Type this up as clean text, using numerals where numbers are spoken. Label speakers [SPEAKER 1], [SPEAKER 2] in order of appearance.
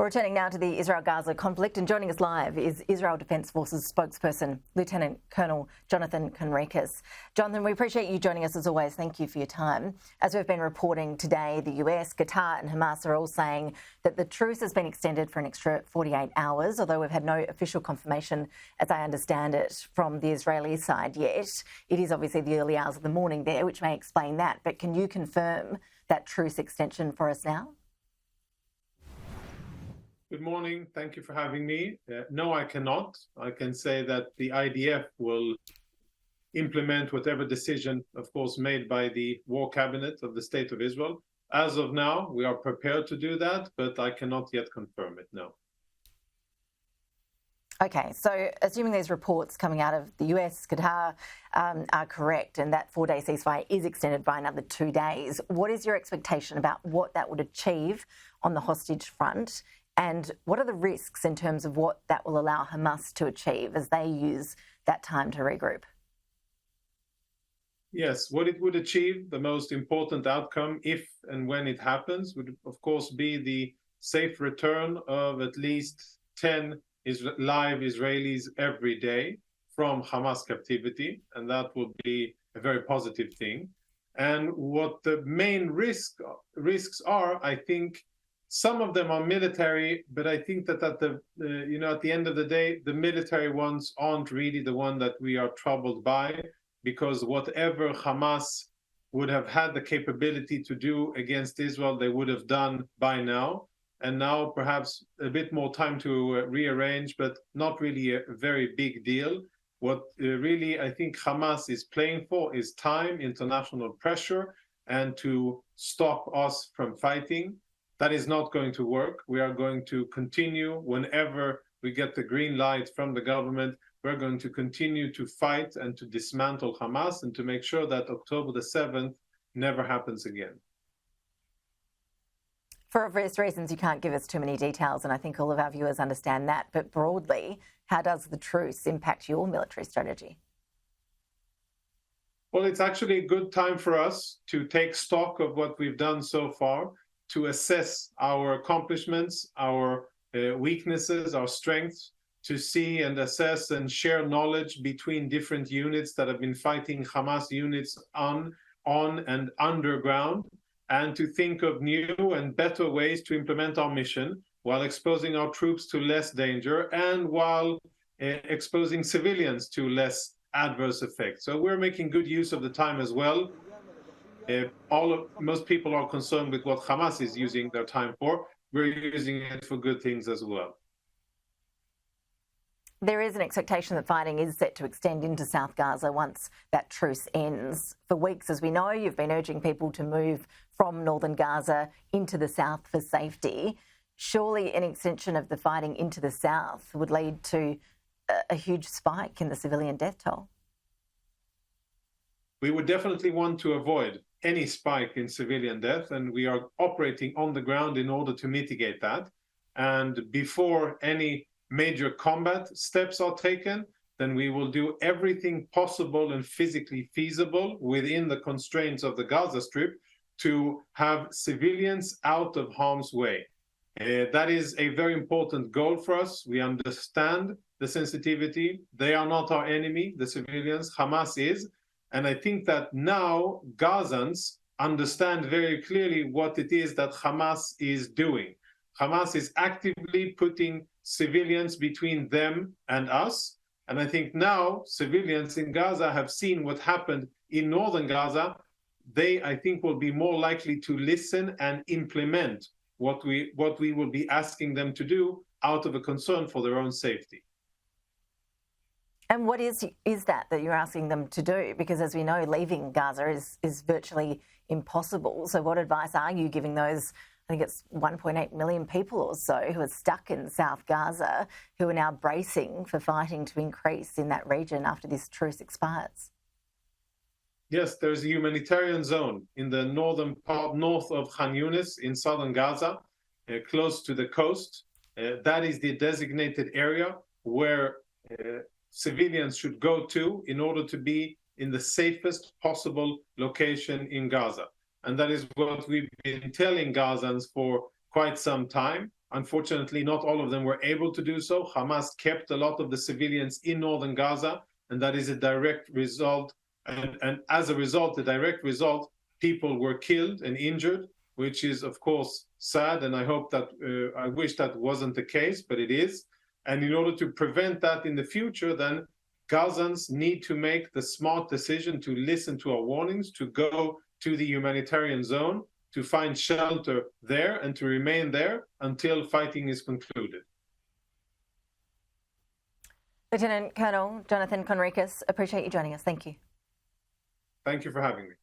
[SPEAKER 1] We're returning now to the Israel-Gaza conflict, and joining us live is Israel Defence Forces spokesperson, Lieutenant Colonel Jonathan Conricus. Jonathan, we appreciate you joining us as always. Thank you for your time. As we've been reporting today, the US, Qatar and Hamas are all saying that the truce has been extended for an extra 48 hours, although we've had no official confirmation, as I understand it, from the Israeli side yet. It is obviously the early hours of the morning there, which may explain that. But can you confirm that truce extension for us now?
[SPEAKER 2] Good morning. Thank you for having me. No, I cannot. I can say that the IDF will implement whatever decision, of course, made by the War Cabinet of the State of Israel. As of now, we are prepared to do that, but I cannot yet confirm it, no.
[SPEAKER 1] Okay, so assuming these reports coming out of the US, Qatar are correct, and that 4-day ceasefire is extended by another 2 days, what is your expectation about what that would achieve on the hostage front? And what are the risks in terms of what that will allow Hamas to achieve as they use that time to regroup?
[SPEAKER 2] Yes, what it would achieve, the most important outcome, if and when it happens, would of course be the safe return of at least 10 live Israelis every day from Hamas captivity, and that would be a very positive thing. And what the main risks are, I think, some of them are military, but I think that at the end of the day, the military ones aren't really the one that we are troubled by, because whatever Hamas would have had the capability to do against Israel, they would have done by now. And now perhaps a bit more time to rearrange, but not really a very big deal. What really I think Hamas is playing for is time, international pressure, and to stop us from fighting. That is not going to work. We are going to continue whenever we get the green light from the government. We're going to continue to fight and to dismantle Hamas and to make sure that October the 7th never happens again.
[SPEAKER 1] For obvious reasons, you can't give us too many details, and I think all of our viewers understand that. But broadly, how does the truce impact your military strategy?
[SPEAKER 2] Well, it's actually a good time for us to take stock of what we've done so far, to assess our accomplishments, our weaknesses, our strengths, to see and assess and share knowledge between different units that have been fighting Hamas units on and underground, and to think of new and better ways to implement our mission while exposing our troops to less danger and while exposing civilians to less adverse effects. So we're making good use of the time as well. Most people are concerned with what Hamas is using their time for. We're using it for good things as well.
[SPEAKER 1] There is an expectation that fighting is set to extend into South Gaza once that truce ends. For weeks, as we know, you've been urging people to move from northern Gaza into the south for safety. Surely an extension of the fighting into the south would lead to a huge spike in the civilian death toll.
[SPEAKER 2] We would definitely want to avoid any spike in civilian death, and we are operating on the ground in order to mitigate that. And before any major combat steps are taken, then we will do everything possible and physically feasible within the constraints of the Gaza Strip to have civilians out of harm's way. That is a very important goal for us. We understand the sensitivity. They are not our enemy, the civilians. Hamas is. And I think that now Gazans understand very clearly what it is that Hamas is doing. Hamas is actively putting civilians between them and us. And I think now civilians in Gaza have seen what happened in northern Gaza. They, I think, will be more likely to listen and implement what we will be asking them to do out of a concern for their own safety.
[SPEAKER 1] And what is that you're asking them to do? Because as we know, leaving Gaza is virtually impossible. So what advice are you giving those, I think it's 1.8 million people or so who are stuck in South Gaza, who are now bracing for fighting to increase in that region after this truce expires?
[SPEAKER 2] Yes, there's a humanitarian zone in the northern part, north of Khan Yunis in southern Gaza, close to the coast. That is the designated area where civilians should go to in order to be in the safest possible location in Gaza. And that is what we've been telling Gazans for quite some time. Unfortunately, not all of them were able to do so. Hamas kept a lot of the civilians in northern Gaza, and that is a direct result. And as a result, the direct result, people were killed and injured, which is, of course, sad. And I hope that, I wish that wasn't the case, but it is. And in order to prevent that in the future, then Gazans need to make the smart decision to listen to our warnings, to go to the humanitarian zone, to find shelter there and to remain there until fighting is concluded.
[SPEAKER 1] Lieutenant Colonel Jonathan Conricus, appreciate you joining us. Thank you.
[SPEAKER 2] Thank you for having me.